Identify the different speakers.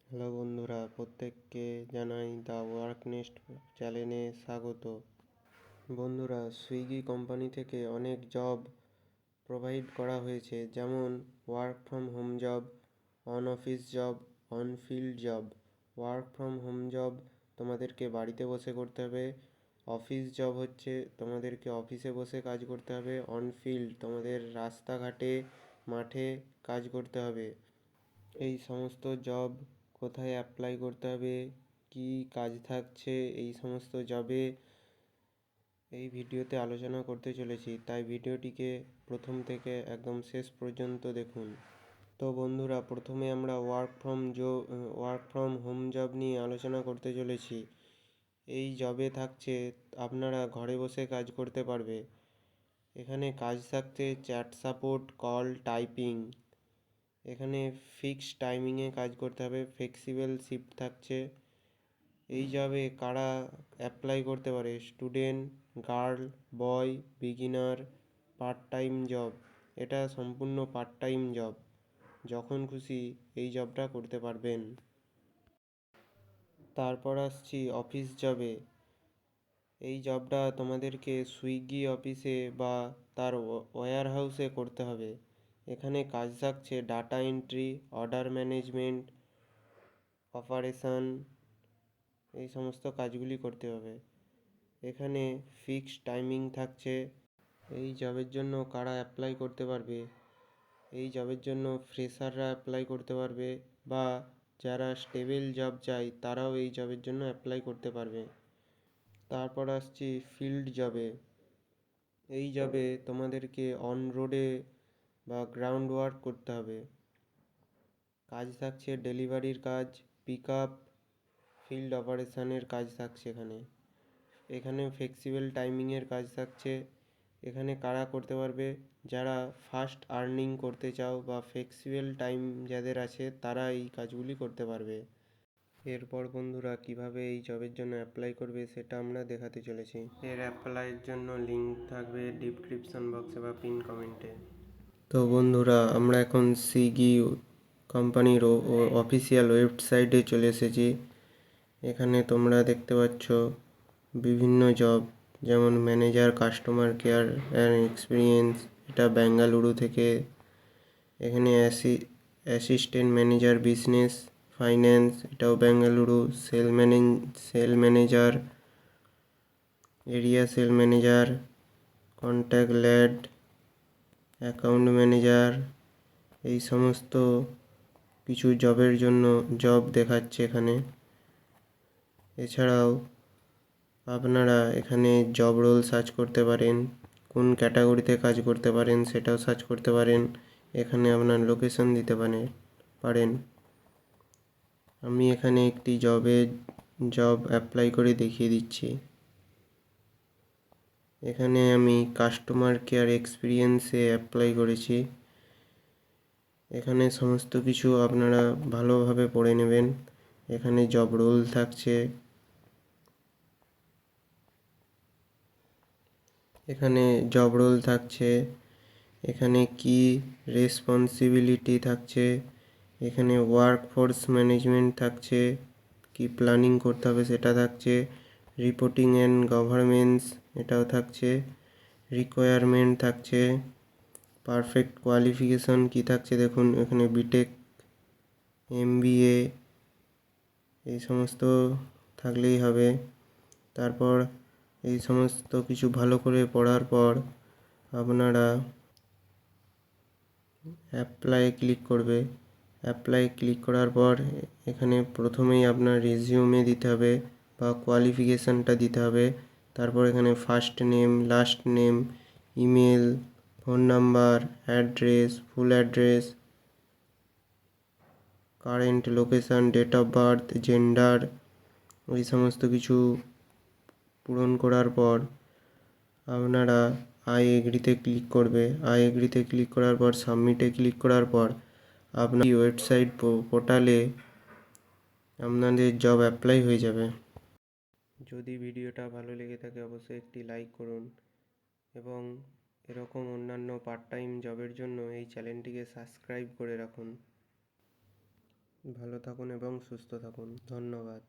Speaker 1: Hello বন্ধুরা, প্রত্যেককে জানাই দ্য ওয়ার্ক নেস্ট চ্যানেলে স্বাগত। বন্ধুরা, সুইগি কোম্পানি থেকে অনেক জব প্রোভাইড করা হয়েছে, যেমন work from home job, on office job, on field job. Work from home job তোমাদেরকে বাড়িতে বসে করতে হবে। অফিস জব হচ্ছে তোমাদেরকে অফিসে বসে কাজ করতে হবে। অন ফিল্ড তোমাদের রাস্তাঘাটে মাঠে কাজ করতে হবে। এই সমস্ত জব কোথায় অ্যাপ্লাই করতে হবে, কী কাজ থাকছে এই সমস্ত জবে এই ভিডিওতে আলোচনা করতে চলেছি, তাই ভিডিওটিকে প্রথম থেকে একদম শেষ পর্যন্ত দেখুন। তো বন্ধুরা, প্রথমে আমরা ওয়ার্ক ফ্রম হোম জব নিয়ে আলোচনা করতে চলেছি। এই জবে থাকছে আপনারা ঘরে বসে কাজ করতে পারবে। এখানে কাজ থাকছে চ্যাট সাপোর্ট, কল, টাইপিং। এখানে ফিক্সড টাইমিংয়ে কাজ করতে হবে, ফ্লেক্সিবল শিফট থাকছে। এই জবে কারা অ্যাপ্লাই করতে পারে? স্টুডেন্ট, গার্ল, বয়, বিগিনার। পার্ট টাইম জব, এটা সম্পূর্ণ পার্ট টাইম জব, যখন খুশি এই জবটা করতে পারবেন। তারপর আসছি অফিস জবে। এই জবটা তোমাদেরকে সুইগি অফিসে বা তার ওয়্যার হাউসে করতে হবে। এখানে কাজ থাকছে data entry, order management, operation, এই সমস্ত কাজগুলি করতে হবে। এখানে ফিক্সড টাইমিং থাকছে। এই জবের জন্য কারা অ্যাপ্লাই করতে পারবে? এই জবের জন্য ফ্রেশাররা অ্যাপ্লাই করতে পারবে, বা যারা স্টেবল জব চায় তারাও এই জবের জন্য অ্যাপ্লাই করতে পারবে। তারপর আসছি ফিল্ড জবে। এই জবে তোমাদেরকে অন রোডে বা গ্রাউন্ড ওয়ার্ক করতে হবে। কাজ থাকছে ডেলিভারির কাজ, পিক আপ, ফিল্ড অপারেশনের কাজ থাকছে এখানে ফ্লেক্সিবল টাইমিংয়ের কাজ থাকছে। এখানে কারা করতে পারবে? যারা ফাস্ট আর্নিং করতে চাও বা ফ্লেক্সিবল টাইম যাদের আছে তারা এই কাজগুলি করতে পারবে। এরপর বন্ধুরা, কিভাবে এই জবের জন্য অ্যাপ্লাই করবে সেটা আমরা দেখাতে চলেছি। এর অ্যাপ্লাইয়ের জন্য লিঙ্ক থাকবে ডিসক্রিপশন বক্সে বা পিন কমেন্টে। তো বন্ধুরা, আমরা এখন সুইগি কোম্পানির অফিসিয়াল ওয়েবসাইটে চলে এসেছি। এখানে তোমরা দেখতে পাচ্ছ বিভিন্ন জব, যেমন manager customer care and experience, এটা বেঙ্গালুরু থেকে। এখানে অ্যাসিস্ট্যান্ট ম্যানেজার বিজনেস ফাইন্যান্স, এটাও Bengaluru. Sale manager, area sale manager, contact led, account manager, এই সমস্ত কিছু জবের জন্য জব দেখাচ্ছে এখানে। এছাড়াও আপনারা এখানে জব রোল সার্চ করতে পারেন, কোন ক্যাটাগরিতে কাজ করতে পারেন সেটাও সার্চ করতে পারেন। এখানে আপনার লোকেশন দিতে পারেন। আমি এখানে একটি জব অ্যাপ্লাই করে দেখিয়ে দিচ্ছি। এখানে আমি কাস্টমার কেয়ার এক্সপিরিয়েন্সে অ্যাপ্লাই করেছি। এখানে সমস্ত কিছু আপনারা ভালোভাবে পড়ে নেবেন। এখানে জব রোল থাকছে, এখানে কি রেসপন্সিবিলিটি থাকছে, এখানে ওয়ার্কফোর্স ম্যানেজমেন্ট থাকছে, কি প্ল্যানিং করতে হবে সেটা থাকছে, রিপোর্টিং অ্যান্ড গভর্নেন্স এটাও থাকছে, রিকোয়ারমেন্ট থাকছে, পারফেক্ট কোয়ালিফিকেশন কি থাকছে দেখুন, এখানে বিটেক, এমবিএ, এই সমস্ত থাকলেই হবে। তারপর এই সমস্ত কিছু ভালো করে পড়ার পর আপনারা অ্যাপ্লাই ক্লিক করার পর এখানে প্রথমেই আপনার রেজিউমে দিতে হবে বা কোয়ালিফিকেশানটা দিতে হবে। তারপর এখানে first name, last name, email, phone number, address, full address, current location, date of birth, gender, এই সমস্ত কিছু পূরণ করার পর আপনারা আই এগ্রিতে ক্লিক করার পর সাবমিটে ক্লিক করার পর আপনার ওয়েবসাইট পোর্টালে আপনাদের জব অ্যাপ্লাই হয়ে যাবে। যদি ভিডিওটা ভালো লেগে থাকে অবশ্যই একটি লাইক করুন, এবং এরকম অন্যান্য পার্ট টাইম জবের জন্য এই চ্যানেলটিকে সাবস্ক্রাইব করে রাখুন। ভালো থাকুন এবং সুস্থ থাকুন। ধন্যবাদ।